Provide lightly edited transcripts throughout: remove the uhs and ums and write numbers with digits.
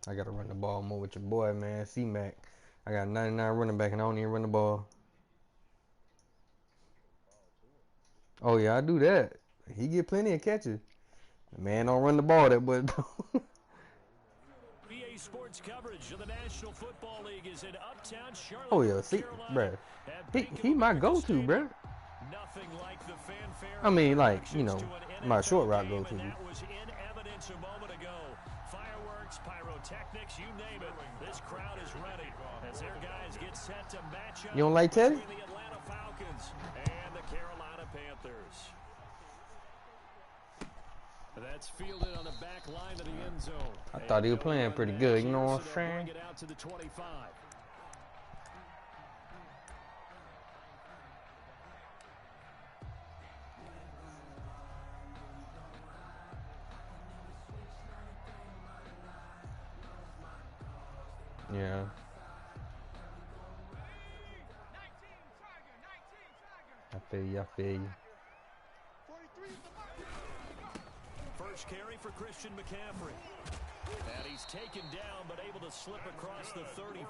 I gotta run the ball more with your boy, man. C-Mac. I got 99 running back and I don't even run the ball. Oh yeah, I do that. He get plenty of catches. The man don't run the ball that much. EA Sports coverage of the National Football League is in Uptown Charlotte, Oh yeah, North see, Carolina bruh. at Bank of He my America go-to, Stadium. bruh. Nothing like the fanfare I and mean, like, you introductions to know, an my short NFL route game, and go-to. that was in evidence a moment ago. Fireworks, pyrotechnics, you name it. This crowd is ready as their guys get set to match up You don't like Teddy? between the Atlanta Falcons and the Carolina Panthers. That's fielded on the back line of the end zone. I thought he was playing pretty good, you know what I'm saying? Bring it out to the 25. Yeah. I feel you, I feel you. First carry for Christian McCaffrey. And he's taken down, but able to slip across the 35.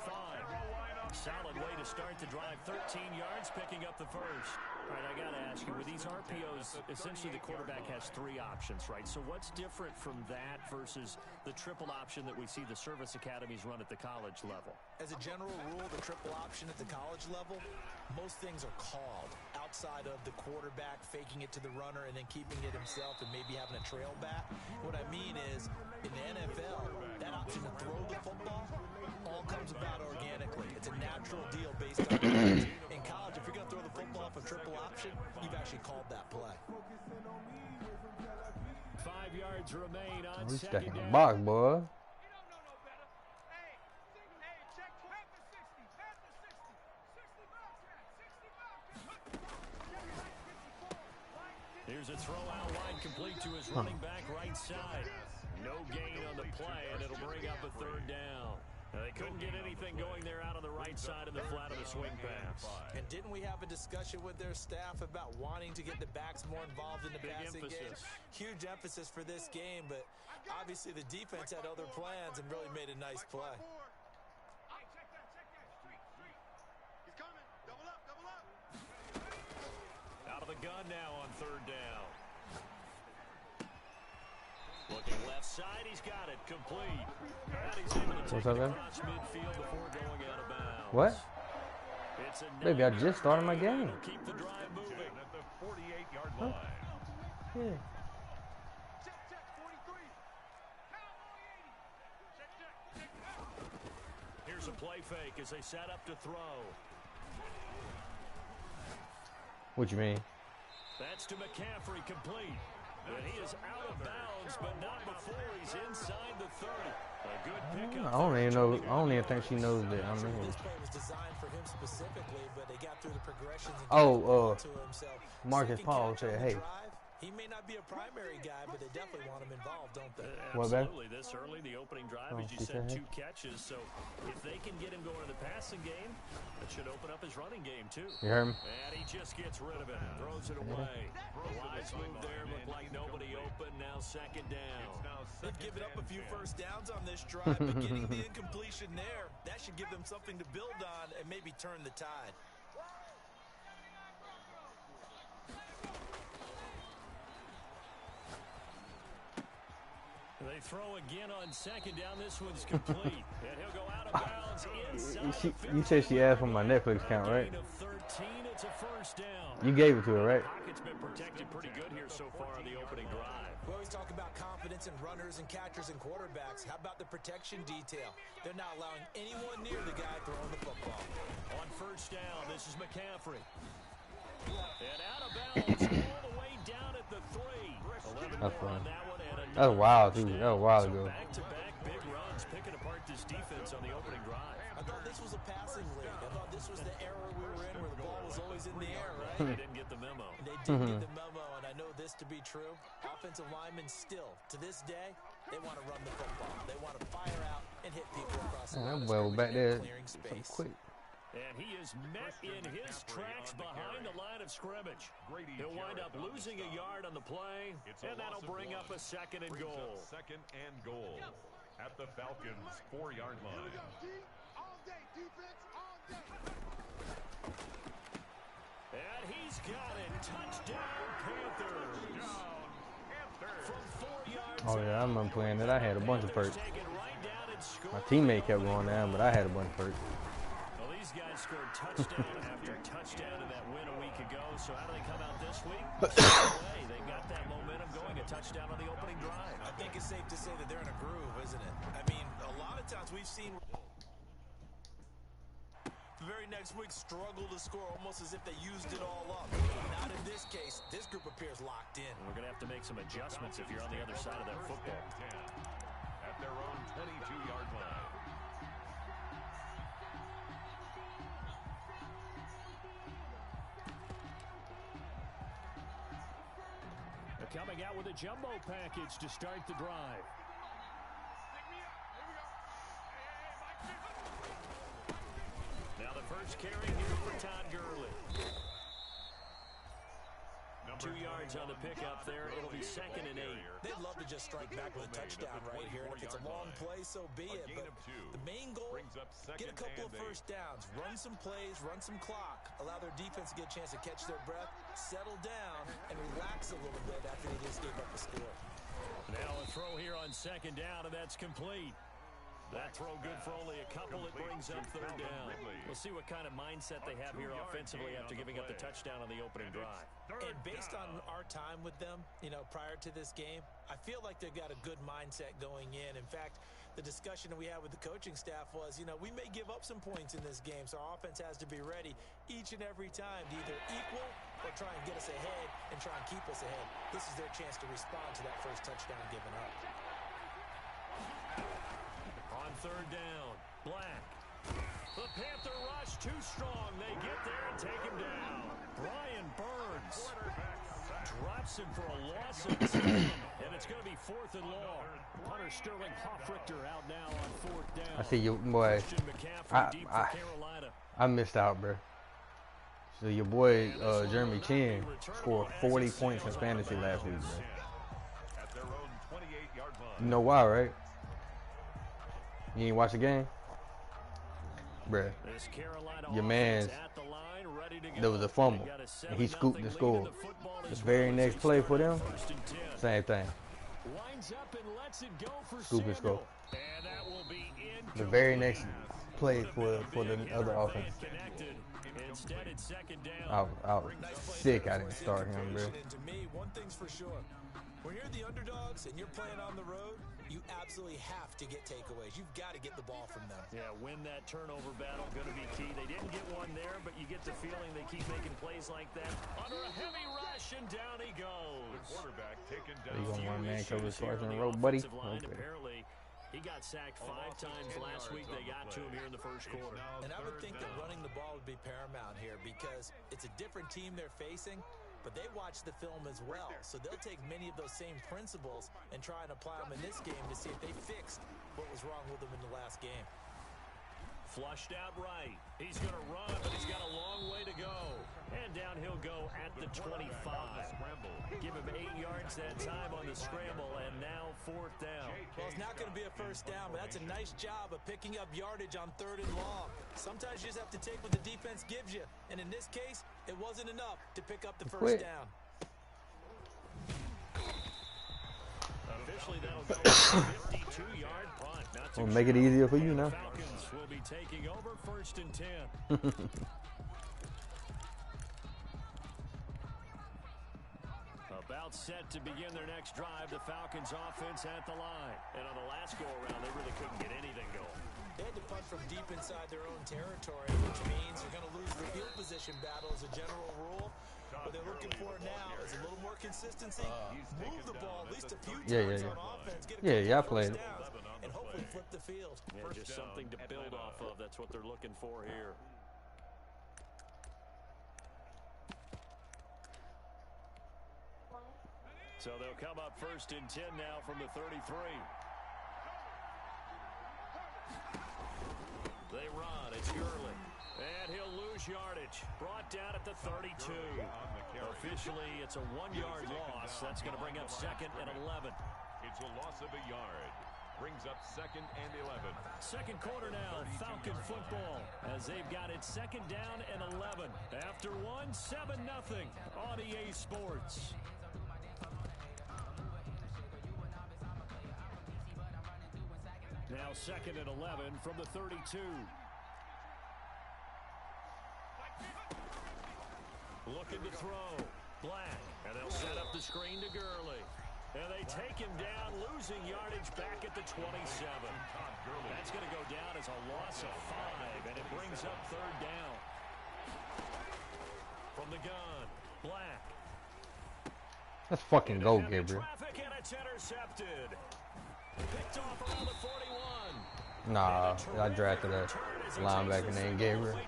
Solid way to start the drive. 13 yards, picking up the first. All right, I got to ask you, with these RPOs, essentially the quarterback has three options, right? So what's different from that versus the triple option that we see the service academies run at the college level? As a general rule, the triple option at the college level, most things are called outside of the quarterback faking it to the runner and then keeping it himself and maybe having a trail back. What I mean is, in the NFL, that option to throw the football all comes about organically. It's a natural deal based on the in college, if you're going to throw the football off a triple option, you've actually called that play. 5 yards remain on We second stuck in the down. box, boy. Here's a throw out wide, complete to his running back right side. No gain on the play, and it'll bring up a third down. They couldn't get anything going there out on the right side of the flat of the swing pass. And didn't we have a discussion with their staff about wanting to get the backs more involved in the passing game? Huge emphasis for this game, but obviously the defense had other plans and really made a nice play. Out of the gun now on third down. Looking left side, he's got it complete. And he's able to take it across midfield before going out of bounds. What? It's a Baby, I just started my game. keep the drive moving at the 48-yard line. Yeah. Here's a play fake as they set up to throw. What you mean? That's to McCaffrey, complete. And he is out of bounds, but not before he's inside the 30. A good pickup. I don't even know. I don't even think she knows that I'm in This here. play was designed for him specifically, but they got through the progressions and Oh, to himself. Marcus Second Paul catch on said, the hey. drive, he may not be a primary guy, but they definitely want him involved, don't they? What, babe? Absolutely. This early, the opening drive, Oh, as you she said, said, 2 catches. So if they can get him going in the passing game, that should open up his running game, too. You heard me? And he just gets rid of it. Throws it away. The lines move there. Look like nobody open. Now second down. They've given up a few first downs on this drive, but getting the incompletion there, that should give them something to build on and maybe turn the tide. They throw again on second down. This one's complete. And he'll go out of bounds inside You said she asked for my Netflix account, right? of 13. It's a first down. You gave it to her, right? Pocket's been protected pretty good here so far on the opening drive. We always talk about confidence in runners and catchers and quarterbacks. How about the protection detail? They're not allowing anyone near the guy throwing the football. On first down, this is McCaffrey. And out of bounds all the way down at the 3. 11 That's more on fine. that one, and That's wild, too. touchdown. That was a while So ago. back-to-back big runs, picking apart this defense on the opening drive. I thought this was a passing league. I thought this was the era we were in where the ball was always in the air, right? They didn't get the memo. They did get the memo, and I know this to be true. Offensive linemen still, to this day, they want to run the football. They want to fire out and hit people across the line That of well scrimmage back and there, clearing so space. quick. And he is met in his tracks behind the line of scrimmage. He'll wind up losing a yard on the play, and that'll bring up a second and goal. Second and goal. at the Falcons' 4-yard line. And he's got it. Touchdown, Panthers. Down, Panthers. From 4 yards Oh yeah, I remember playing that. I had a bunch of perks. Take it right down and score. My teammate kept going down, but I had a bunch of perks. Well, these guys scored touchdown after touchdown in that win a week ago. So how do they come out this week? They got that momentum going. A touchdown on the opening drive. I think it's safe to say that they're in a groove, isn't it? I mean, a lot of times we've seen the very next week struggle to score almost as if they used it all up. Not in this case. This group appears locked in. We're going to have to make some adjustments if you're on the other side of that football. At their own 22-yard line. They're coming out with a jumbo package to start the drive. Now the first carry here for Todd Gurley. 2 yards on the pickup there. It'll be 2nd and 8. They'd love to just strike back with a touchdown right here. And if it's a long play, so be it. But the main goal, get a couple of first downs. Run some plays, run some clock. Allow their defense to get a chance to catch their breath, settle down, and relax a little bit after they just gave up the score. Now a throw here on 2nd down, and that's complete. That throw good for only a couple. It brings up 3rd down. We'll see what kind of mindset they have here offensively after giving up the touchdown on the opening drive. And based on our time with them, prior to this game, I feel like they've got a good mindset going in. In fact, the discussion that we had with the coaching staff was, we may give up some points in this game, so our offense has to be ready each and every time to either equal or try and get us ahead and try and keep us ahead. This is their chance to respond to that first touchdown given up. On 3rd down, Black. The Panther rush too strong. They get there and take him down. Brian Burns drops him for a loss of 10, and it's going to be 4th and long. Punter Sterling Hoffrichter out now on 4th down. I see you, boy. Christian McCaffrey deep for Carolina. I missed out, bro. So your boy Jeremy Chin scored 40 points in fantasy last week, bro. At their own 28-yard line. You know why, right? You ain't watch the game? Bruh. Your man's, there was a fumble, and he scooped the score. The very next play for them, same thing. Scoop and score. The very next play for the other offense. I was sick I didn't start him, bro. To me, one thing's for sure. When you're the underdogs and you're playing on the road, you absolutely have to get takeaways. You've got to get the ball from them. Yeah, win that turnover battle, going to be key. They didn't get one there, but you get the feeling they keep making plays like that. Under a heavy rush, and down he goes. The quarterback taken down. You gonna one man cover Sergeant Rowe, buddy? Okay. Apparently, he got sacked 5 times last week. They got to him here in the first quarter. And I would think that running the ball would be paramount here because it's a different team they're facing, but they watch the film as well. So they'll take many of those same principles and try and apply them in this game to see if they fixed what was wrong with them in the last game. Flushed out right. He's going to run, but he's got a long way to go. And down he'll go at the 25. Give him 8 yards that time on the scramble, and now 4th down. Well, it's not going to be a first down, but that's a nice job of picking up yardage on 3rd and long. Sometimes you just have to take what the defense gives you. And in this case, it wasn't enough to pick up the first down. Officially, that'll go a 52-yard punt. We'll make it easier for you now. Falcons will be taking over 1st and 10. About set to begin their next drive, the Falcons offense at the line. And on the last go-around, they really couldn't get anything going. They had to punt from deep inside their own territory, which means they're going to lose the field position battle as a general rule. What they're looking for now is a little more consistency. Move the ball at least a few times on offense. Get a I played it. And hopefully flip the field. Yeah, just something to build off of. That's what they're looking for here. So they'll come up 1st and 10 now from the 33. They run. It's Gurley. And he'll lose yardage. Brought down at the 32. Officially, it's a 1-yard loss. That's going to bring up 2nd and 11. It's a loss of a yard. Brings up 2nd and 11. Second quarter now, Falcon football, as they've got it 2nd down and 11. After one, 7-0 on EA Sports. Now 2nd and 11 from the 32. Looking to throw. Black. And they'll set up the screen to Gurley. And they take him down, losing yardage back at the 27. That's going to go down as a loss of 5, and it brings up 3rd down. From the gun, Black. Let's fucking go, Gabriel. Traffic, and it's intercepted. Picked off around the 41. Nah, I drafted a linebacker named Gabriel.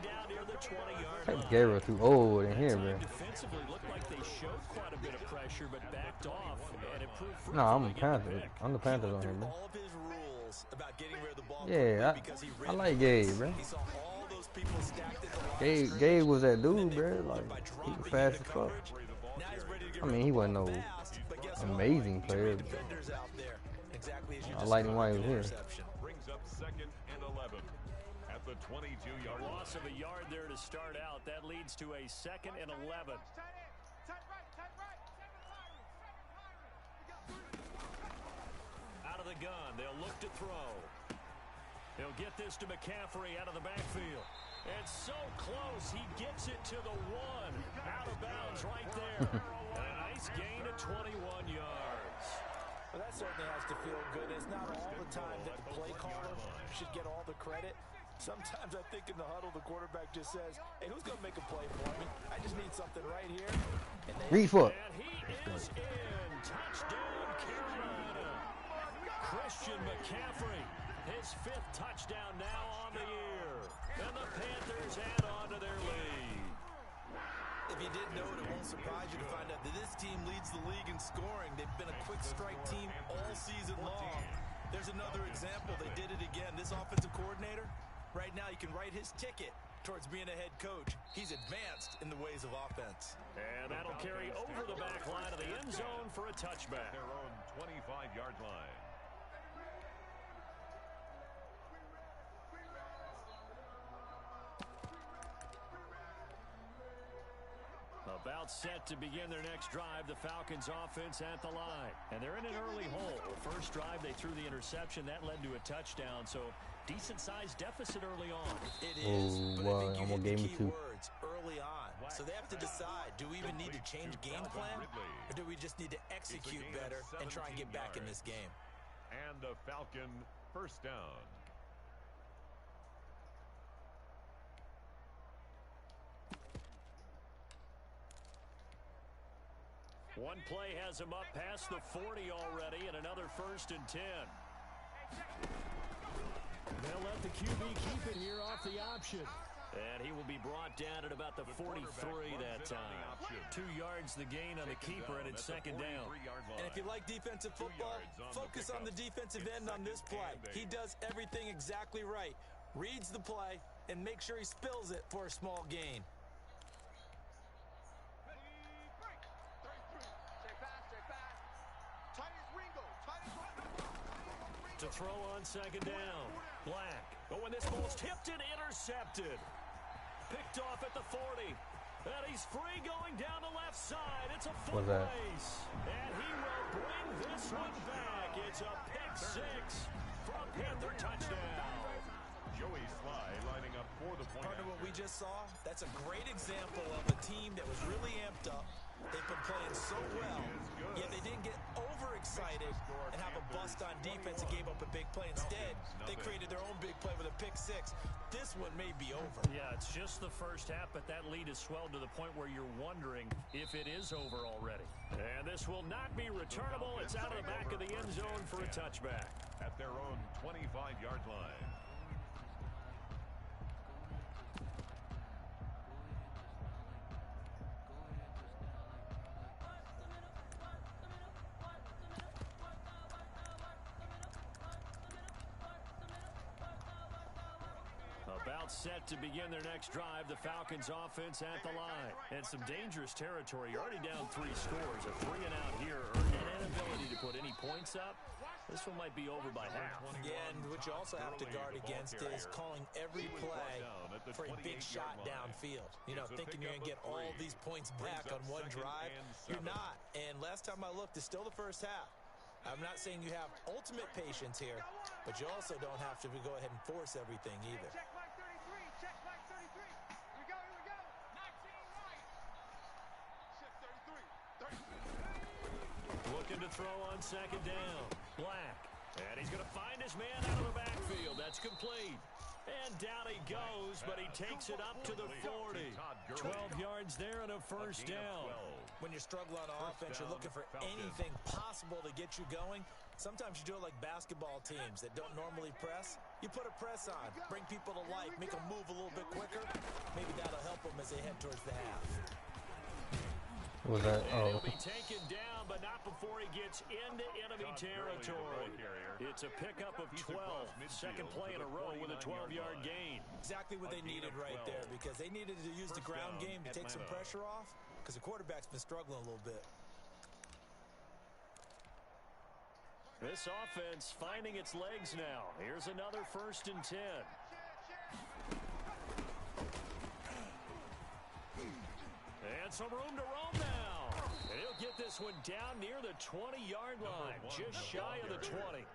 Gabriel too old in here, man. Defensively looked like they showed quite a bit of pressure, but backed off, and it proved fruitful. No, I'm a Panther. I'm the Panthers on here, man. All of his rules about getting rid of the ball. Yeah, I like Gabe, bro. He saw all those people stacked in the Gabe was that dude, bro. Like, he was fast as fuck. I mean, he wasn't no amazing player, but I liked him while he was here. Brings up 2nd and 11 at the 22-yard line. Loss of a yard there to start out. That leads to a 2nd and 11. Out of the gun, they'll look to throw. They'll get this to McCaffrey out of the backfield. It's so close, he gets it to the 1. Out of bounds right there. And a nice gain of 21 yards. Well, that certainly has to feel good. It's not all the time that the play caller should get all the credit. Sometimes I think in the huddle, the quarterback just says, hey, who's going to make a play for me? I just need something right here. Read foot. And he is in. Touchdown, Carolina. Christian McCaffrey, his 5th touchdown now on the year. And the Panthers add on to their lead. If you didn't know it, it won't surprise you to find out that this team leads the league in scoring. They've been a quick strike team all season long. There's another example. They did it again. This offensive coordinator, right now, you can write his ticket towards being a head coach. He's advanced in the ways of offense. And that'll carry over the back line of the end zone for a touchback. Their own 25-yard line. About set to begin their next drive, the Falcons offense at the line. And they're in an early hole. First drive, they threw the interception. That led to a touchdown. So, decent-sized deficit early on. It is, but I think you hit the key 2. words early on. So they have to decide, do we even need to change game plan? Or do we just need to execute better and try and get back in this game? And a Falcon first down. One play has him up past the 40 already, and another 1st and 10. They'll let the QB keep it here off the option. And he will be brought down at about the 43 that time. 2 yards the gain on the keeper, and it's 2nd down. And if you like defensive football, focus on the defensive end on this play. He does everything exactly right. Reads the play and makes sure he spills it for a small gain. To throw on 2nd down. Black. Oh, and this ball's tipped and intercepted. Picked off at the 40. And he's free going down the left side. It's a foot race. And he will bring this one back. It's a pick 6 from Panther touchdown. Joey Sly lining up for the point. Part of what we just saw, that's a great example of a team that was really amped up. They've been playing so well, yet they didn't get overexcited and have a bust on defense and gave up a big play. Instead, they created their own big play with a pick 6. This one may be over. Yeah, it's just the first half, but that lead has swelled to the point where you're wondering if it is over already. And this will not be returnable. It's out of the back of the end zone for a touchback. At their own 25-yard line. About set to begin their next drive, the Falcons offense at the line. And some dangerous territory. You're already down 3 scores. A 3-and-out here, or an inability to put any points up. This one might be over by half. Yeah, and what you also have to guard against is calling every play for a big shot downfield. You know, thinking you're going to get all these points back on one drive. You're not. And last time I looked, it's still the first half. I'm not saying you have ultimate patience here, but you also don't have to go ahead and force everything either. Check mark 33. Check mark 33. Here we go. Here we go. 19 right. Check 33. Looking to throw on second down. Black. And he's going to find his man out of the backfield. That's complete. And down he goes, but he takes it up to the 40. 12 yards there and a first down. When you're struggling on offense, you're looking for anything possible to get you going. Sometimes you do it like basketball teams that don't normally press. You put a press on, bring people to life, make them move a little bit quicker. Maybe that'll help them as they head towards the half. What was that? Oh. He'll be taken down, but not before he gets into enemy territory. It's a pickup of 12. Second play in a row with a 12-yard gain. Exactly what they needed right there, because they needed to use the ground game to take some pressure off, because the quarterback's been struggling a little bit. This offense finding its legs now. Here's another 1st and 10. And some room to roam now. And he'll get this one down near the 20-yard line, just shy of the 20.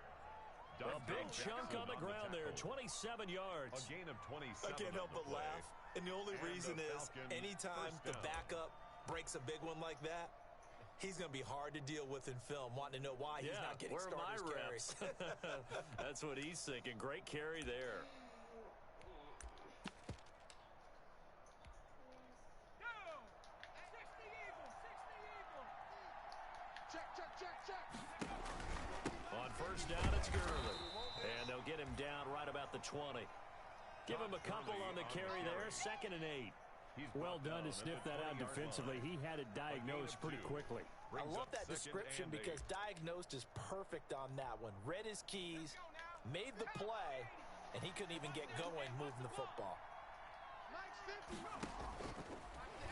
A big chunk on the ground there, 27 yards. A gain of 27. I can't help but laugh. And the only reason is anytime the backup breaks a big one like that, he's going to be hard to deal with in film, wanting to know why he's not getting starters carries. That's what he's thinking. Great carry there. On first down, it's Gurley. And they'll get him down right about the 20. Give him a couple on the carry there. 2nd and 8. Well done to sniff that out defensively. He had it diagnosed pretty quickly. I love that description because diagnosed is perfect on that one. Read his keys, made the play, and he couldn't even get going moving the football.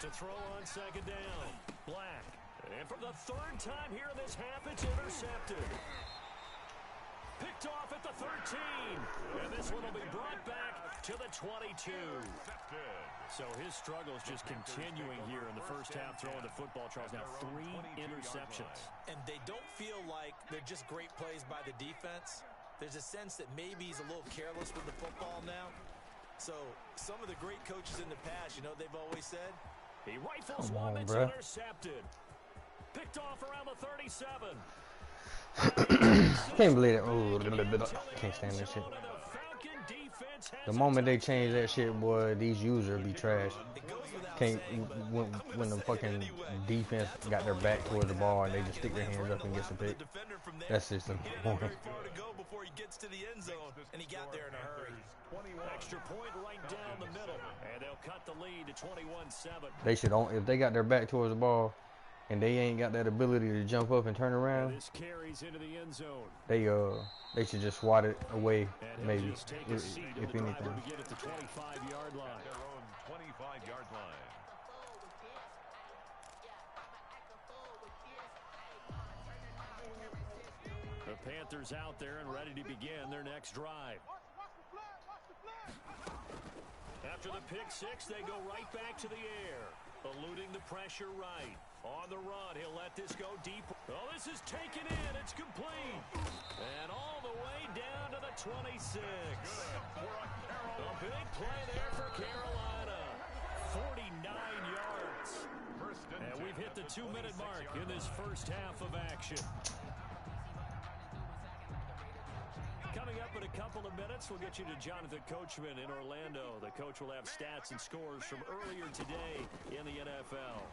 To throw on second down. Black. And for the 3rd time here in this half, it's intercepted. Picked off at the 13. And this one will be brought back to the 22. So his struggles just continuing here in the first half, throwing the football, Charles. Now 3 interceptions. And they don't feel like they're just great plays by the defense. There's a sense that maybe he's a little careless with the football now. So some of the great coaches in the past, you know, they've always said, he rifles one that's intercepted. Picked off around the 37. Can't believe it. Oh, can't stand that shit. The moment they change that shit, boy, these users be trash. Can't when the fucking defense got their back towards the ball and they just stick their hands up and get some pick. That's just important. Before he gets to the end zone, and he got there in a hurry. Extra point right down the middle, and they'll cut the lead to 21-7. They should if they got their back towards the ball. And they ain't got that ability to jump up and turn around. This carries into the end zone. They should just swat it away, maybe, if anything. To get at the 25-yard line. Their own 25-yard line. The Panthers out there and ready to begin their next drive. After the pick six, they go right back to the air, eluding the pressure right. On the run, he'll let this go deep. Oh, this is taken in. It's complete. And all the way down to the 26. A big play there for Carolina. 49 yards. And we've hit the 2-minute mark in this first half of action. Coming up in a couple of minutes, we'll get you to Jonathan Coachman in Orlando. The coach will have stats and scores from earlier today in the NFL.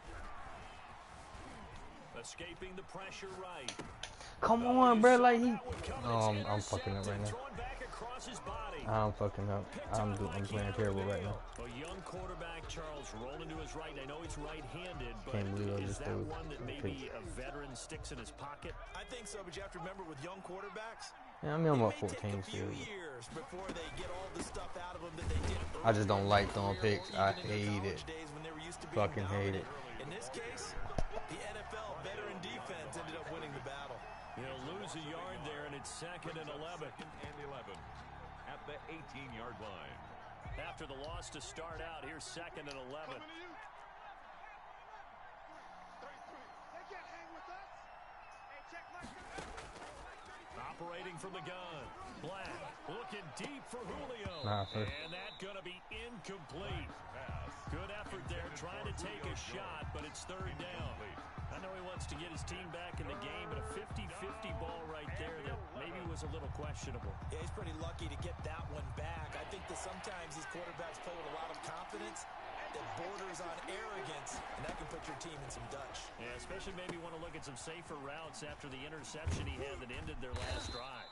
Escaping the pressure right. Come on, bro. Like he. Oh, I'm fucking up right now. I'm fucking up. I'm playing terrible right now. A young quarterback, Charles, rolling to his right. I know he's right-handed, but Can't believe I is just that threw one that a maybe pick. a veteran sticks in his pocket? I think so, but you have to remember with young quarterbacks, Yeah, I mean, I'm it up may take 14 a few still. years before they get all the stuff out of them that they did. I just don't like throwing earlier, picks. or I even in hate their it. college days when they were used to being Fucking hate it. dominant. In this case, the NFL veteran defense ended up winning the battle. He'll lose a yard there, and it's 2nd and 11. Second and 11 at the 18-yard line. After the loss to start out, here's 2nd and 11. Operating from the gun. Black looking deep for Julio. And that's going to be incomplete. Good effort there trying to take a shot, but it's 3rd down. I know he wants to get his team back in the game, but a 50-50 ball right there that maybe was a little questionable. Yeah, he's pretty lucky to get that one back. I think that sometimes these quarterbacks play with a lot of confidence that borders on arrogance, and that can put your team in some Dutch. Yeah, especially maybe want to look at some safer routes after the interception he had that ended their last drive.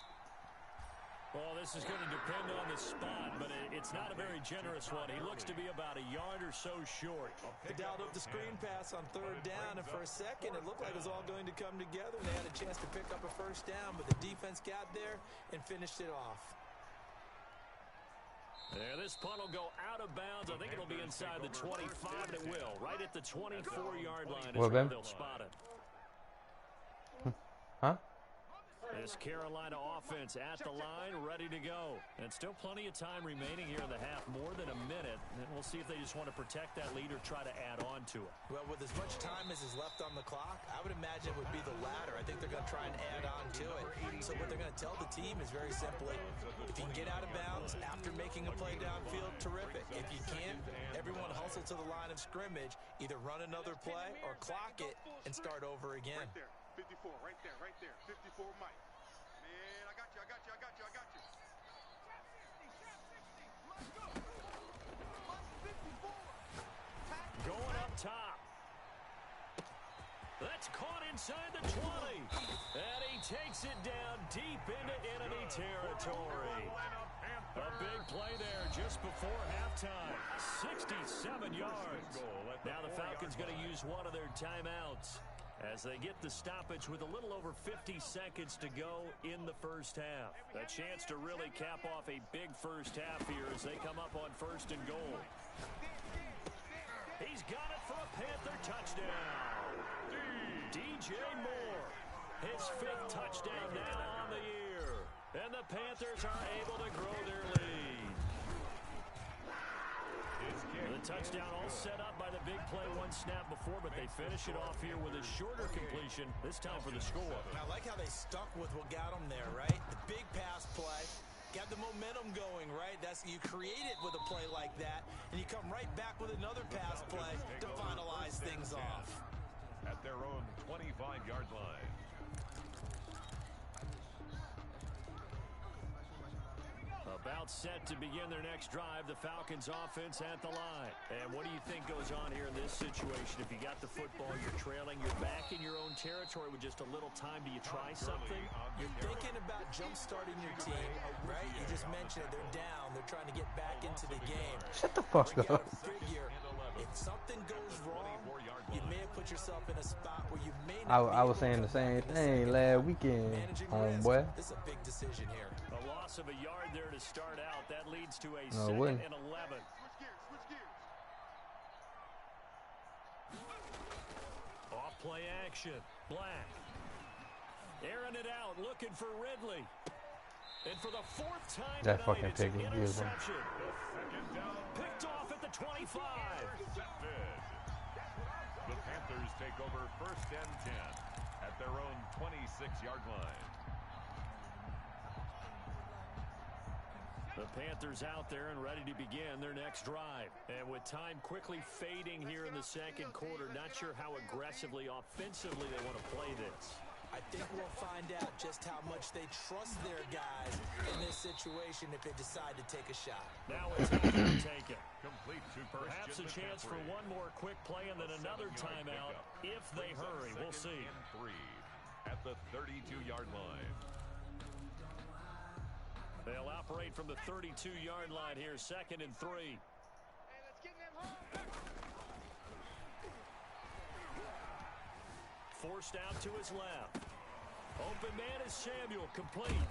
Well, this is going to depend on the spot, but it's not a very generous one. He looks to be about a yard or so short. They dialed up the screen pass on 3rd down, and for a second, it looked like it was all going to come together, and they had a chance to pick up a 1st down, but the defense got there and finished it off. Yeah, this punt will go out of bounds. I think it'll be inside the 25, and it will. Right at the 24-yard line is where they'll spot it. Huh? This Carolina offense at the line, ready to go. And still plenty of time remaining here in the half, more than a minute. And we'll see if they just want to protect that lead or try to add on to it. Well, with as much time as is left on the clock, I would imagine it would be the latter. I think they're going to try and add on to it. So what they're going to tell the team is very simply, if you can get out of bounds after making a play downfield, terrific. If you can't, everyone hustle to the line of scrimmage, either run another play or clock it and start over again. Right there. 54, right there. 54, Mike. Man, I got you. Going up top. That's caught inside the 20. And he takes it down deep into enemy territory. A big play there just before halftime. 67 yards. Now the Falcons going to use one of their timeouts as they get the stoppage with a little over 50 seconds to go in the first half. A chance to really cap off a big first half here as they come up on 1st and goal. He's got it for a Panther touchdown. DJ Moore, his 5th touchdown now on the year. And the Panthers are able to grow their lead. The touchdown all set up by the big play one snap before, but they finish it off here with a shorter completion, this time for the score. I like how they stuck with what got them there, right? The big pass play, got the momentum going, right? You create it with a play like that, and you come right back with another pass play to finalize things off. At their own 25-yard line. About set to begin their next drive, the Falcons offense at the line. And what do you think goes on here in this situation? If you got the football, you're trailing, you're back in your own territory with just a little time. Do you try something? You're thinking about jump-starting your team, right? You just mentioned it. They're down. They're trying to get back into the game. Shut the fuck up. Figure, if something goes wrong, you may have put yourself in a spp where you may not I was saying the same thing last weekend, homeboy. This is a big decision here. A loss of a yard there to start out. That leads to a 2nd and 11. Switch gears. Off play action. Black. Airing it out, looking for Ridley. And for the 4th time that tonight, fucking it's an pick is beautiful. interception. Picked off at the 25. The Panthers take over 1st and 10 at their own 26-yard line. The Panthers out there and ready to begin their next drive. And with time quickly fading here in the 2nd quarter, not sure how aggressively, offensively they want to play this. I think we'll find out just how much they trust their guys in this situation if they decide to take a shot. Now it's time to take it. Complete to Perhaps a chance for one more quick play and then another timeout if they hurry. We'll see. 3 at the 32-yard line. They'll operate from the 32-yard line here, 2nd and 3. Hey, let's get them home. Forced out to his left. Open man is Samuel, complete.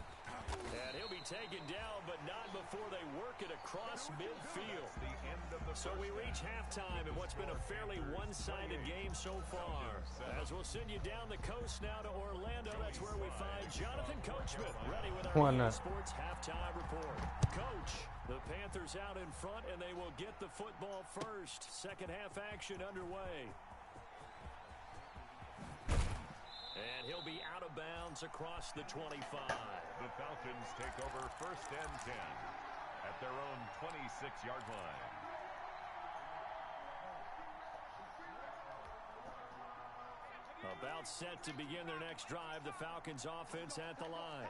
And he'll be taken down, but not before they work it across midfield. The end So we reach halftime in what's been a fairly one-sided game so far. As we'll send you down the coast now to Orlando, that's where we find Jonathan Coachman, ready with our EA Sports halftime report. Coach, the Panthers out in front, and they will get the football first. Second half action underway. And he'll be out of bounds across the 25. The Falcons take over 1st and 10 at their own 26-yard line. About set to begin their next drive, the Falcons offense at the line.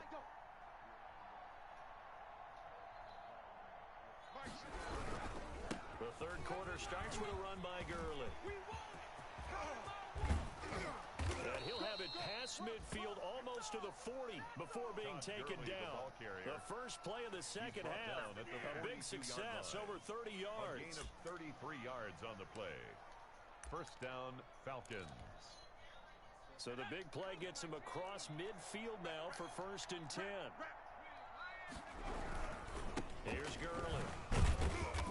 The third quarter starts with a run by Gurley. And he'll have it past midfield almost to the 40 before being taken down. The first play of the second half, a big success, over 30 yards. A gain of 33 yards on the play. First down, Falcons. So the big play gets him across midfield now for 1st and 10. Here's Gurley.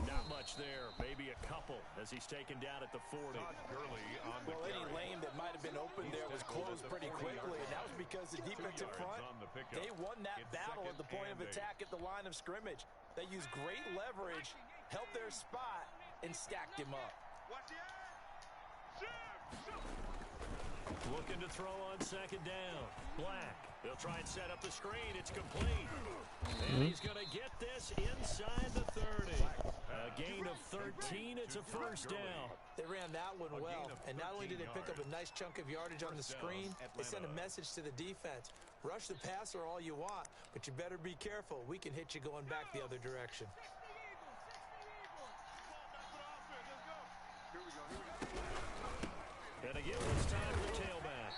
Not much there, maybe a couple as he's taken down at the 40. Well, any lane that might have been open there was closed pretty quickly, and that was because the defensive front, they won that battle at the point of attack at the line of scrimmage. They used great leverage, held their spot, and stacked him up. Looking to throw on second down. Black. They'll try and set up the screen. It's complete. And he's going to get this inside the 30. A gain of 13. It's a first down. They ran that one well. And not only did they pick up a nice chunk of yardage on the screen, they sent a message to the defense. Rush the passer all you want, but you better be careful. We can hit you going back the other direction. And again, it's time for the tailback.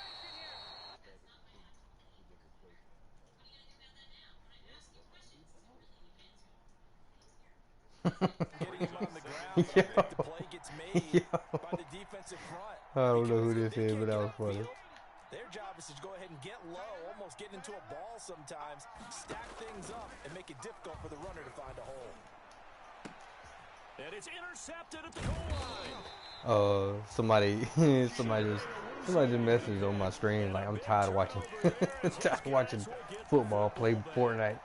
Getting him on the ground, I think the play gets made by the defensive front. I don't know who this is, but that was funny. Their job is to go ahead and get low, almost get into a ball sometimes, stack things up, and make it difficult for the runner to find a hole. And it's intercepted at the goal line. Somebody just messaged on my screen like I'm tired of watching football, play Fortnite.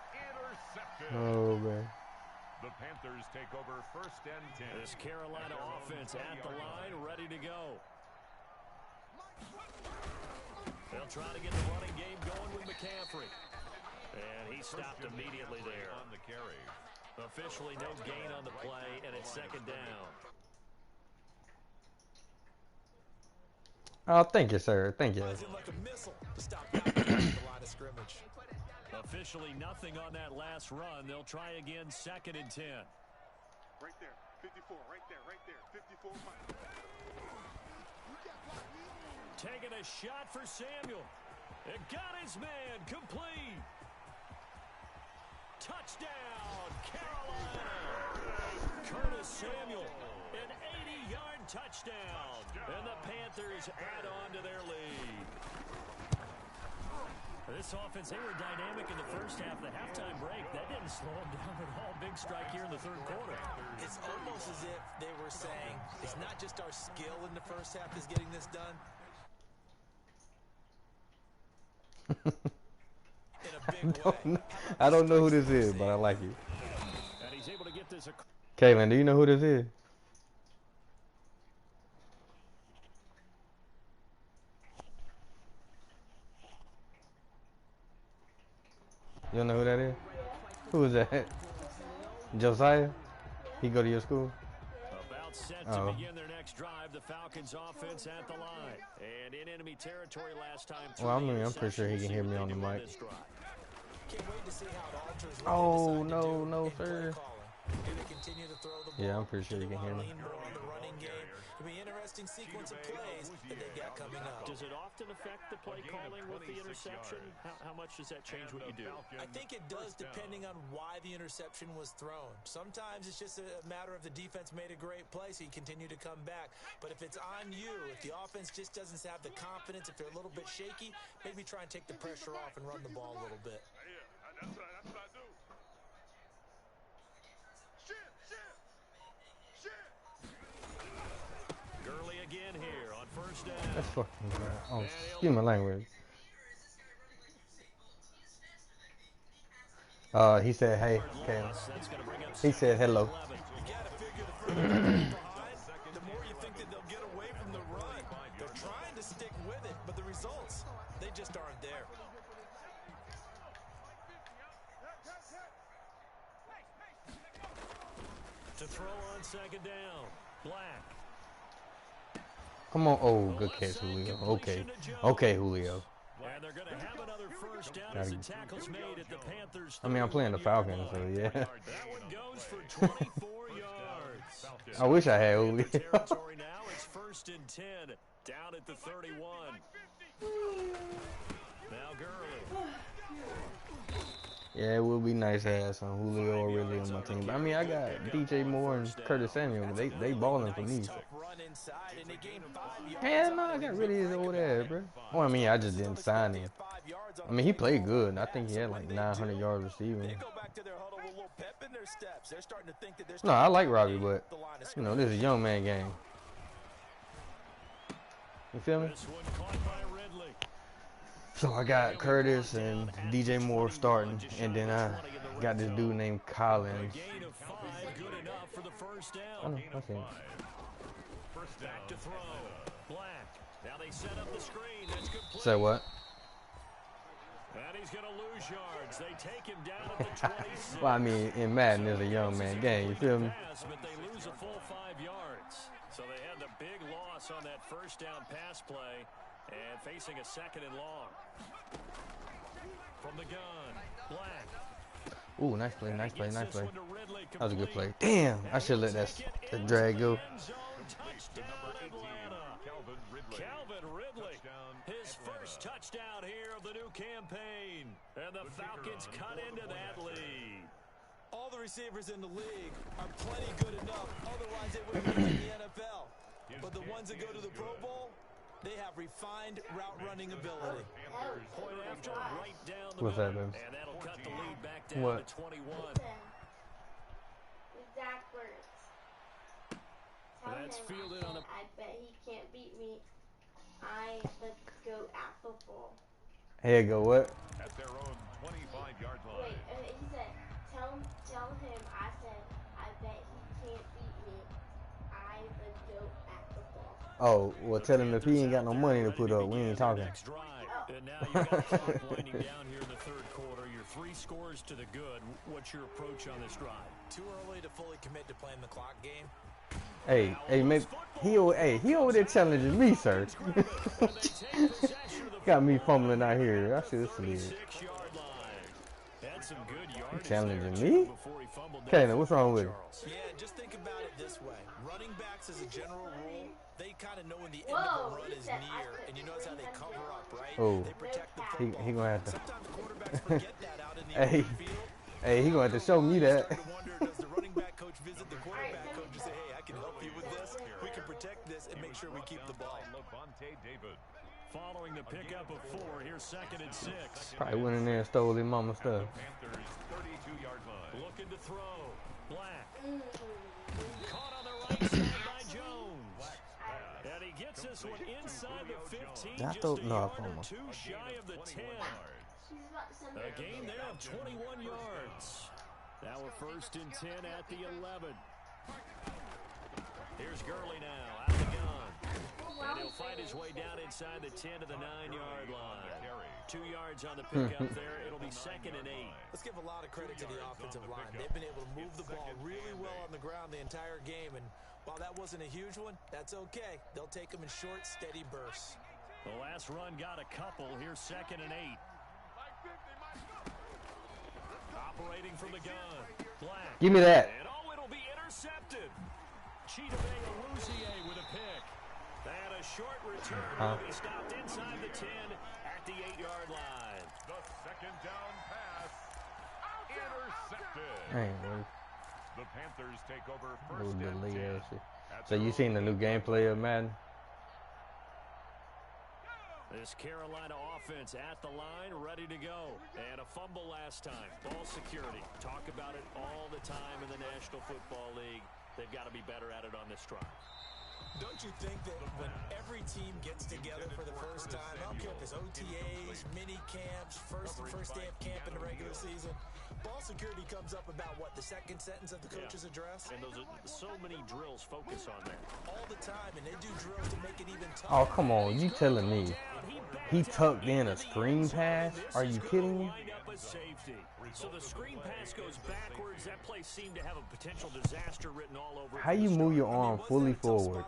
Oh man. The Panthers take over 1st and 10. This Carolina offense at the line, ready to go. They'll try to get the running game going with McCaffrey. And he stopped immediately there. On the carry. Officially no gain on the play, and it's second down. Oh, thank you, sir. Thank you. Like a missile to stop the line of scrimmage. Officially nothing on that last run. They'll try again, 2nd and 10. Right there, 54, right there, 54. Taking a shot for Samuel. It got his man, complete. Touchdown, Carolina. Curtis Samuel, an 80-yard touchdown. And the Panthers add on to their lead. This offense, they were dynamic in the first half. The halftime break, that didn't slow them down at all. Big strike here in the third quarter. It's almost as if they were saying, it's not just our skill in the first half that's getting this done. In a big way. I don't know who this is, but I like it. And he's able to get this. Kaylin, do you know who this is? You don't know who that is? Who is that? Josiah? He go to your school? About set to begin their next drive. The Falcons offense at the line. And in enemy territory last time. Well, I'm pretty sure he can hear me on the mic. Can't wait to see how it alters what Oh, they decide to do no, in play sir. calling. Do they continue to throw the ball? Yeah, I'm pretty sure Do you they can hear wanna me. lean more on the running game? It'll be an interesting sequence of plays that they got coming up. Does it often affect the play calling with the interception? How much does that change what you do? I think it does depending on why the interception was thrown. Sometimes it's just a matter of the defense made a great play, so you continue to come back. But if it's on you, if the offense just doesn't have the confidence, if they're a little bit shaky, maybe try and take the pressure off and run the ball a little bit. That's what I do. Shit! That's fucking bad. Oh, excuse my language. He said, hey, Caleb. He said hello. You got to figure the further they get behind, the more you think that they'll get away from the run. They're trying to stick with it, but the results, they just aren't there. To throw on second down, Black. Come on. Oh, good catch, Julio. Okay. Okay, Julio. And they're going to have another first down as the tackle's made at the Panthers. I mean, I'm playing the Falcons, so yeah. That one goes for 24 yards. I wish I had Julio. Territory now. It's first and 10 down at the 31. Now Gurley. Yeah, it would be nice to have some Julio or Ridley on my team. But I mean, I got DJ Moore and Curtis Samuel. They balling for me. So. Hell no, I got rid of his old ass, bro. Well, I mean, I just didn't sign him. I mean, he played good. I think he had like 900 yards receiving. No, I like Robbie, but, you know, this is a young man game. You feel me? So I got Curtis and DJ Moore starting, and then I got this dude named Collins. Oh, that's him. Back to throw. Black. Now they set up the screen. That's good play. Say what? And he's going to lose yards. They take him down at the 26. Well, I mean, in Madden, it's a young man game. You feel me? But they lose a full 5 yards. So they had the big loss on that first down pass play. And facing a second and long. From the gun, Black. Ooh, nice play, nice play, nice play. That was a good play. Damn, I should let that drag go. Calvin Ridley, his first touchdown here of the new campaign. And the Falcons cut into that lead. All the receivers in the league are plenty good enough. Otherwise, they wouldn't be in the NFL. But the ones that go to the Pro Bowl, they have refined route running ability. Point after, right down the What's that, middle. man? And that'll cut the lead back down What? to 21. Backwards. That's fielded on the... I bet he can't beat me. I the goat at football. Here you go, what? At their own 25-yard line. Wait, he said, tell him I said, I bet he can't beat me. I the goat at football. Oh, well, tell him if he ain't got no money to put up, we ain't talking. And now you got the clock winding down here in the third quarter. You're 3 scores to the good. What's your approach on this drive? Too early to fully commit to playing the clock game. Hey, maybe he over there challenging me, sir. Got me fumbling out here. I should have slid. Challenging me? Okay, now what's wrong with it? Yeah, just think about it this way. Running backs, as a general rule, they kind of know when the end Whoa, of a run is near, and you notice how they cover up, right? Oh, They protect the he football. gonna have to. Sometimes quarterbacks forget that out in the Hey, open field. hey, he gonna have to show me that. Start to wonder, does the running back coach visit the quarterback coach and say, hey, I can help you with this. We can protect this and make sure we keep the ball. Levante David. Following the pickup of 4, here's 2nd and 6. Probably went in there and stole his mama's stuff. Panthers 32-yard line. Looking to throw. Black. Caught on the right side by Jones. And he gets this one inside the 15. I Just thought- a no, I yard found or one. 2 shy of the 10. She's about to send A gain there of 21 yards. Now we're 1st and 10 at the 11. Here's Gurley now, out of the gun. And he'll fight his way down inside the 10 to the 9-yard line. 2 yards on the pickup there. It'll be 2nd and 8. Let's give a lot of credit to the offensive line. They've been able to move the ball really well on the ground the entire game. And while that wasn't a huge one, that's okay. They'll take them in short, steady bursts. The last run got a couple. Here's 2nd and 8. Operating from the gun. Black. Give me that. And oh, it'll be intercepted. Chidobe Awuzie with a pick. And a short return will be stopped inside the 10 at the 8-yard line. The 2nd down pass. Intercepted. Anyway, The Panthers take over little 1st and delay 10. ass shit. At So their you seen the own new gameplay of Madden? This Carolina offense at the line, ready to go. And a fumble last time. Ball security. Talk about it all the time in the National Football League. They've got to be better at it on this drive. Don't you think that when every team gets together for the first time, I don't care if it's OTAs, mini camps, first day of camp in the regular season, ball security comes up about what, the second sentence of the coach's address? And those are so many drills focus on that. All the time, and they do drills to make it even tougher. Oh, come on. You telling me he tucked in a screen pass? Are you kidding me? So the screen pass goes backwards. That play seemed to have a potential disaster written all over it. How you move your arm fully forward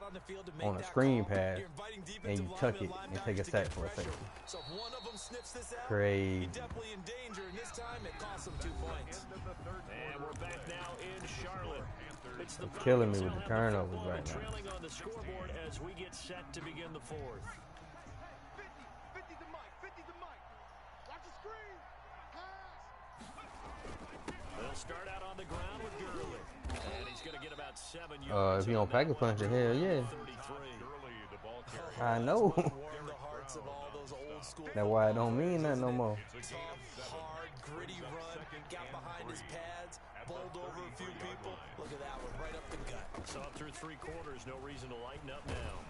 on a screen pass and you tuck it and take a sack for a safety? So if one of them sniffs this out, Crazy. he's definitely in danger, and this time it costs him 2 points. And we're back now in Charlotte. It's the Killing me with the turnovers right now. trailing on the scoreboard as we get set to begin the fourth. 50 to Mike. 50 to Mike. Watch the screen. They'll start out on the ground with Gurley. And he's going to get about 7 yards. If you don't pack a punch, hell yeah. I know. That's why it don't mean nothing no more. Tough, hard, gritty run. Got behind his pads, bowled over a few people. Look at that one, right up the gut. So up through 3 quarters, no reason to lighten up now.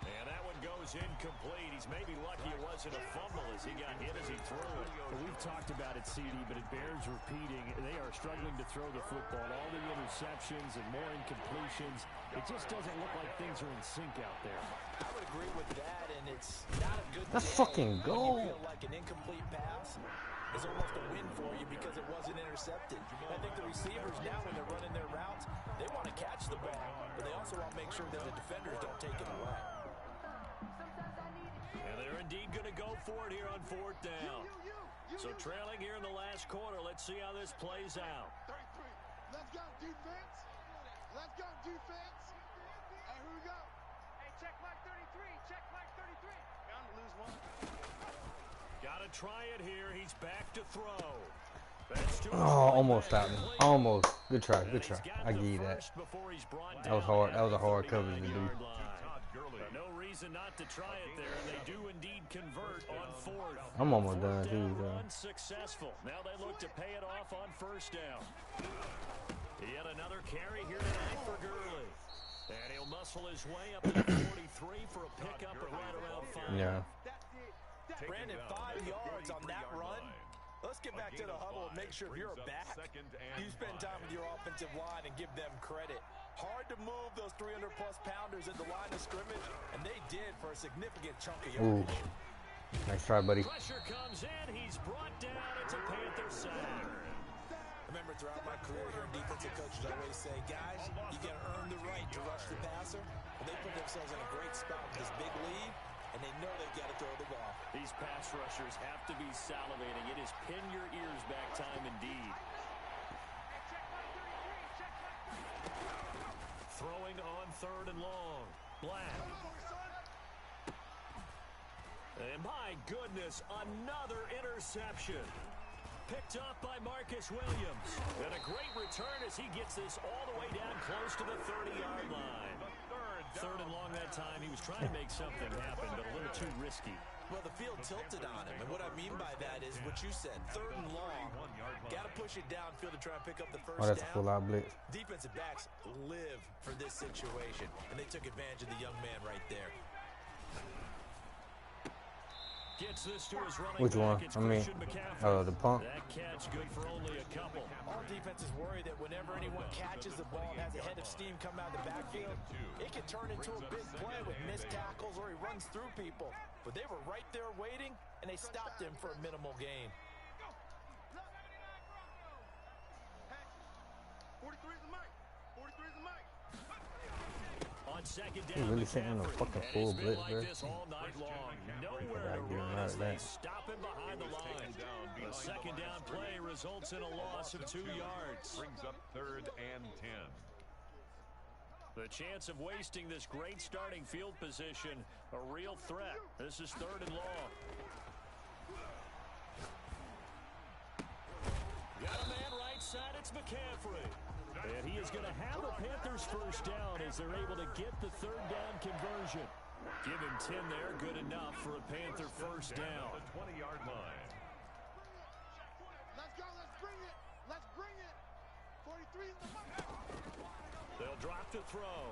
And that one goes incomplete. He's maybe lucky it wasn't a fumble as he got hit as he threw it. Well, we've talked about it, CD, but it bears repeating. They are struggling to throw the football. All the interceptions and more incompletions. It just doesn't look like things are in sync out there. I would agree with that, and it's not a good Let's day fucking when go. you feel like an incomplete pass is almost a win for you because it wasn't intercepted. I think the receivers now, when they're running their routes, they want to catch the ball, but they also want to make sure that the defenders don't take it away. And they're indeed going to go for it here on 4th down. So trailing here in the last quarter. Let's see how this plays out. 33. Let's go, defense. Let's go, defense. Hey, here we go. Hey, check Mike 33. Check Mike 33. Bound to lose one. Got to try it here. He's back to throw. That's Oh, almost stopped me. Almost. Good try. Good try. I give you that. That was hard. That was a hard coverage to do. No reason not to try it there, and they do indeed convert on 4th. I'm almost done too, bro. Unsuccessful. Now they look to pay it off on 1st down. Yet another carry here tonight for Gurley. And he'll muscle his way up to the 43 for a pickup at right around 5. Yeah. Brandon, 5 yards on that run. Let's get back to the huddle and make sure if you're a back, you spend time with your offensive line and give them credit. Hard to move those 300-plus pounders at the line of scrimmage, and they did for a significant chunk of yardage. Nice try, buddy. Pressure comes in. He's brought down. It's a Panther sack. I remember throughout my career here in defensive coaches, I always say, guys, you got to earn the right to rush the passer. Well, they put themselves in a great spot with this big lead, and they know they've got to throw the ball. These pass rushers have to be salivating. It is pin your ears back time indeed. Throwing on 3rd and long. Black. And my goodness, another interception. Picked up by Marcus Williams. And a great return as he gets this all the way down close to the 30-yard line. 3rd and long that time. He was trying to make something happen, but a little too risky. Well, the field tilted on him, and what I mean by that is what you said, 3rd and long. Got to push it downfield to try and pick up the first down. Oh, that's a full-out blitz. Defensive backs live for this situation, and they took advantage of the young man right there. Gets this to his running Which one? back. I mean, the pump. That catch good for only a couple. All defenses worry that whenever anyone catches the ball and has a head of steam come out of the backfield, it can turn into a big play with missed tackles or he runs through people. But they were right there waiting, and they stopped him for a minimal gain. 43 is the mic. 43 is the mic. On 2nd He down, really sitting on a fucking full blitz, bro. Like all night long. Nowhere to run as they stop him behind the line. The 2nd down play results in a loss of 2 yards. Brings up 3rd and 10. The chance of wasting this great starting field position, a real threat. This is 3rd and long. Got a man right side, it's McCaffrey. And he is going to have the Panthers first down as they're able to get the 3rd down conversion. Give him 10 there, good enough for a Panther first down. The 20-yard line. Let's go, let's bring it. Let's bring it. 43 is the mic. They'll drop to to throw.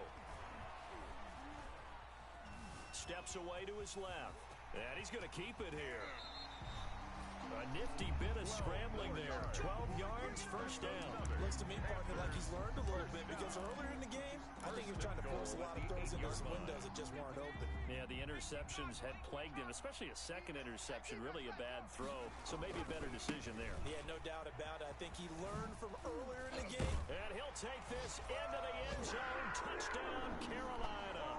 Steps away to his left. And he's going to keep it here. A nifty bit of scrambling there. 12 yards, first down. Looks to me, partner, like he's learned a little bit because earlier in the game, I think he was trying to force a lot of throws into some windows that just weren't open. Yeah, the interceptions had plagued him, especially a second interception, really a bad throw. So maybe a better decision there. Yeah, no doubt about it. I think he learned from earlier in the game. And he'll take this into the end zone. Touchdown, Carolina.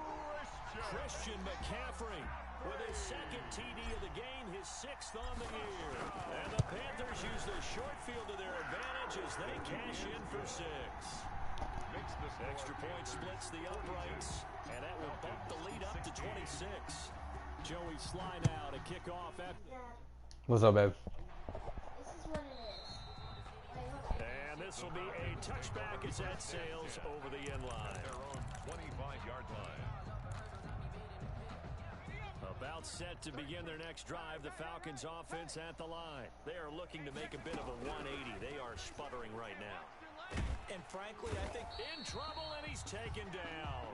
Christian McCaffrey with his second TD of the game, his 6th on the year. And the Panthers use the short field to their advantage as they cash in for 6. Extra point splits the uprights, and that will bump the lead up to 26. Joey Sly now to kick off. What's up, babe? This is what it is. And this will be a touchback as that sails over the end line. Their own 25-yard line. About set to begin their next drive, the Falcons offense at the line. They are looking to make a bit of a 180. They are sputtering right now. And frankly, I think in trouble, and he's taken down.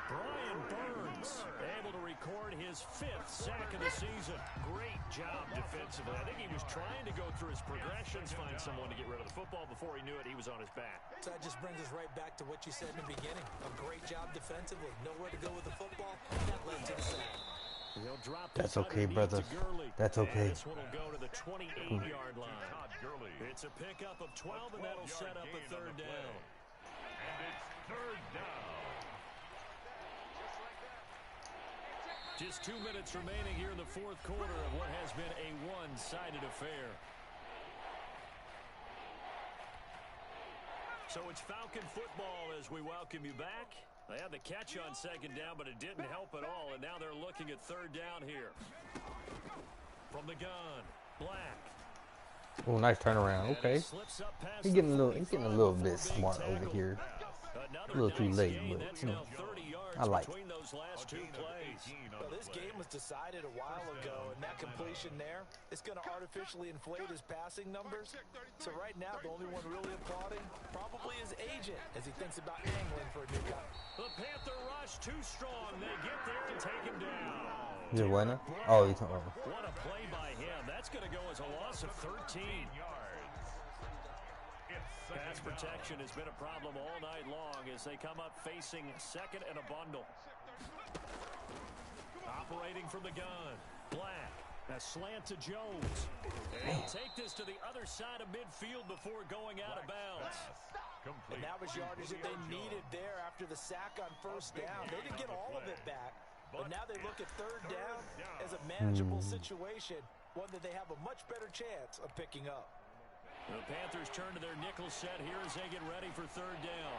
Brian Burns able to record his 5th sack of the season. Great job defensively. I think he was trying to go through his progressions, find someone to get rid of the football. Before he knew it, he was on his back. so that just brings us right back to what you said in the beginning. A great job defensively. Nowhere to go with the football. That led to the sack. He'll drop That's okay, brother. That's okay. This one will go to the 28-yard line. It's a pickup of 12, and that'll set up a 3rd down. And it's 3rd down. Just 2 minutes remaining here in the 4th quarter of what has been a one-sided affair. So it's Falcon football as we welcome you back. They had the catch on 2nd down, but it didn't help at all, and now they're looking at 3rd down here. From the gun, Black. Oh, nice turnaround. Okay. He's getting a little bit smart over here. A little too late, but you know, I like it. Well, this game was decided a while ago, and that completion there, it's going to artificially inflate his passing numbers. So right now, the only one really applauding probably his agent as he thinks about angling for a new guy. The Panther rush too strong. They get there and take him down. Is it winner? Oh, he's talking. What a play by him. That's going to go as a loss of 13 yards. Pass protection has been a problem all night long as they come up facing 2nd and a bundle. Operating from the gun, Black. A slant to Jones. And he'll take this to the other side of midfield before going out of bounds. And that was yardage that they needed there after the sack on 1st down. They didn't get all of it back, but now they look at 3rd down as a manageable situation, one that they have a much better chance of picking up. The Panthers turn to their nickel set here as they get ready for 3rd down.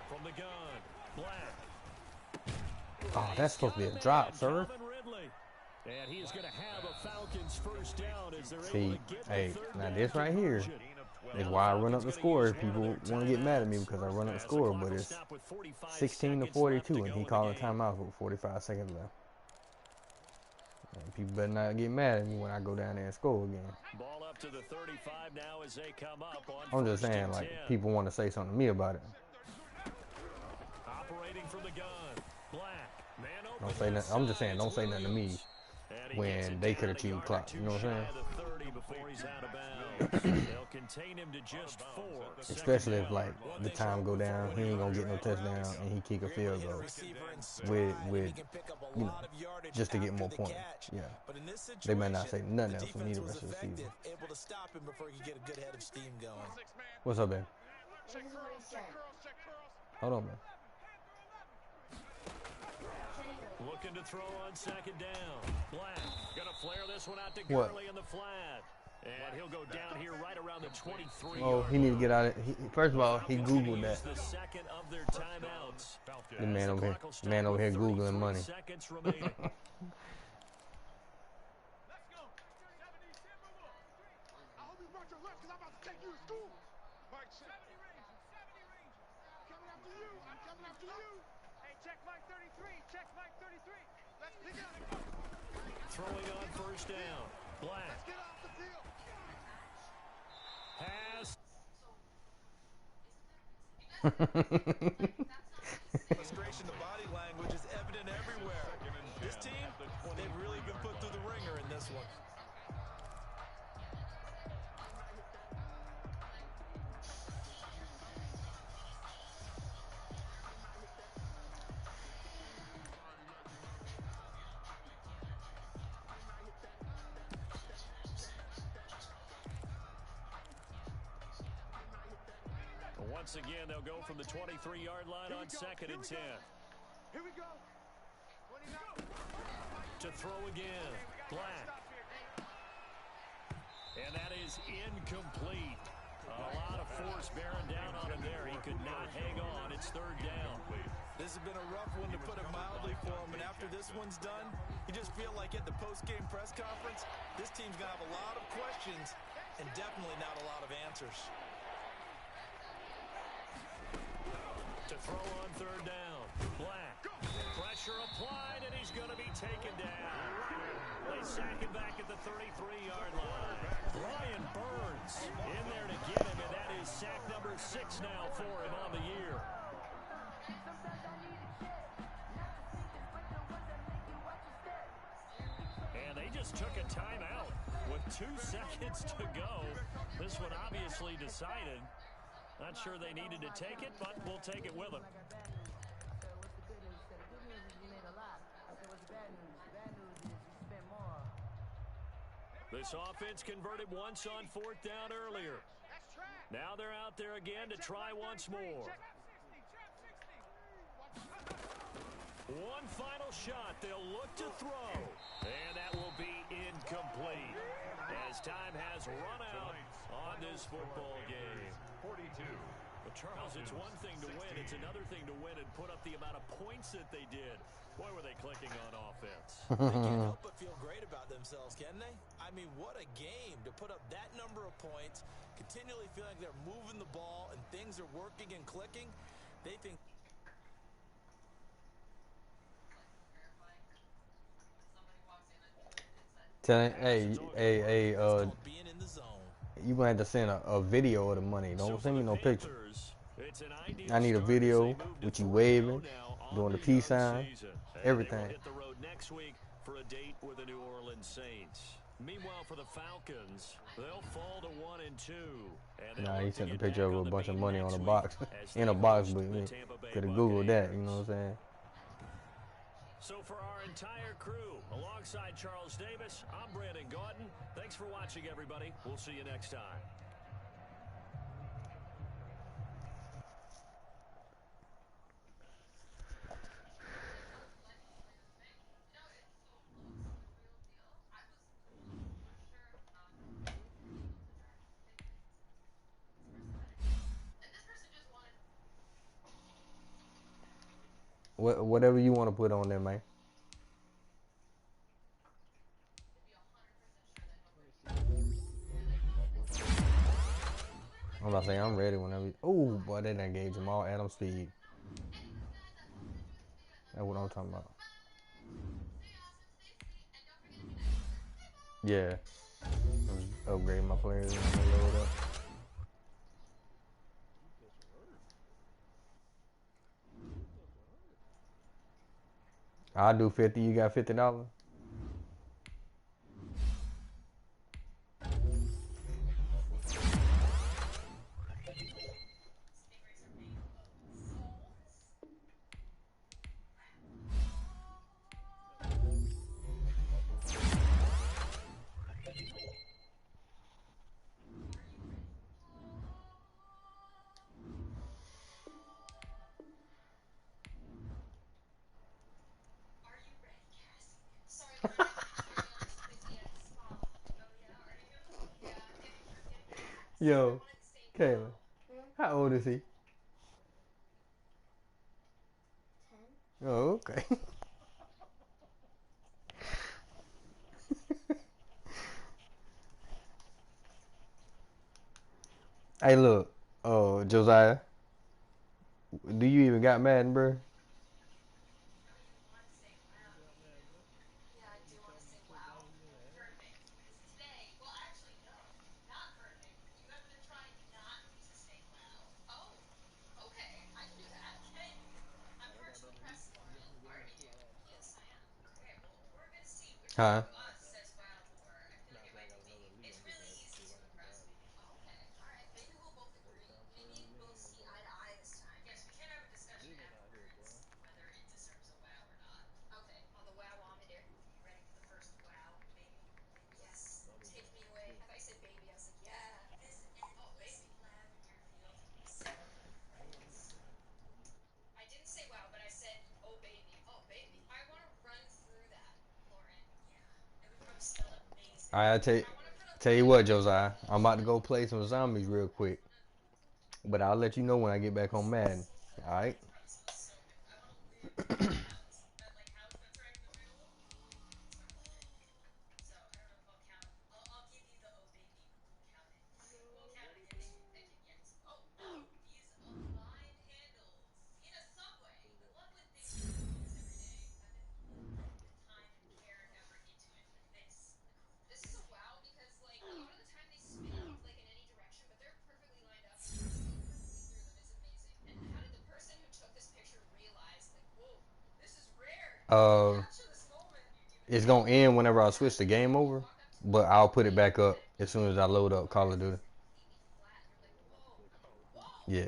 From the gun, Black. Oh, that's supposed to be a drop, sir. And he is going to have a Falcons 1st down as they're See, able to get hey, the 3rd now down this right here is why I run up the score. People want to get mad at me because I run up the score, but it's 16-42, and he called a timeout with 45 seconds left. And people better not get mad at me when I go down there and score again. Ball up to the 35 now as they come up on I'm just saying, like, people want to say something to me about it. Operating from the gun, Black. Man open. Don't say nothing. I'm just saying, don't say nothing to me when they could have chewed clock. You know what I'm saying? They'll contain him to just 4. Especially if, like, the time go down, he ain't gonna get no touchdown, and he kick a field goal with you know, just to get more points. Yeah, they might not say nothing else from either rest of the season. Able to stop him before he could get a good head of steam going. What's up, man? This is what he said. Hold on, man. Looking to throw on 2nd down. Black gonna flare this one out to Gurley in the flat. And he'll go down here right around the 23. Oh, he need to get out of it. First of all, he Googled that. The second of their timeouts. The man over here Googling money. Seconds remaining. Let's go. I hope you brought your lunch because I'm about to take you to school. Mike, 70 range. Coming after you. I'm coming after you. Hey, check Mike 33. Check Mike 33. Let's pick it up. Throwing on 1st down. Black. Let's get off the field. Pass. Frustration, the body language is evident everywhere. This team, they've really been put through the ringer in this one. Once again, they'll go from the 23-yard line on 2nd and 10. Here we go. 29. To throw again. Black. And that is incomplete. A lot of force bearing down on him there. He could not hang on. It's 3rd down. This has been a rough one, to put it mildly, for him. And after this one's done, you just feel like at the post-game press conference, this team's going to have a lot of questions and definitely not a lot of answers. To throw on 3rd down. Black. Pressure applied, and he's going to be taken down. They sack him back at the 33-yard line. Brian Burns in there to get him, and that is sack number 6 now for him on the year. And they just took a timeout with 2 seconds to go. This one obviously decided. Not sure they needed to take it, but we'll take it with them. This offense converted once on 4th down earlier. Now they're out there again to try once more. One final shot. They'll look to throw. And that will be incomplete as time has run out on this football game. 42. Well, Charles, it's one thing to win. It's another thing to win and put up the amount of points that they did. Boy, were they clicking on offense. They can't help but feel great about themselves, can they? I mean, what a game to put up that number of points, continually feeling like they're moving the ball and things are working and clicking. They think... Hey, you gonna have to send a video of the money. Don't send me no picture. I need a video with you waving, doing the peace sign, everything. Hit the road next week for a date with the New Orleans Saints. Meanwhile, for the Falcons, they'll fall to 1-2. Nah, he sent a picture of a bunch of money on a box, in a box, but we could have Googled that. You know what I'm saying? So for our entire crew, alongside Charles Davis, I'm Brandon Gaudin. Thanks for watching, everybody. We'll see you next time. Whatever you want to put on there, man. I'm about to say I'm ready whenever. Oh boy, they done gave Jamal Adams speed. That's what I'm talking about. Yeah. I'm upgrading my players and I'm gonna load up. I'll do 50. You got $50? Yo, Kayla, how old is he? 10. Oh, okay. Hey, look, Josiah, do you even got Madden, bro? Huh? I tell you what, Josiah. I'm about to go play some zombies real quick, but I'll let you know when I get back on Madden. All right? Uh, it's gonna end whenever I switch the game over, but I'll put it back up as soon as I load up Call of Duty. Yeah.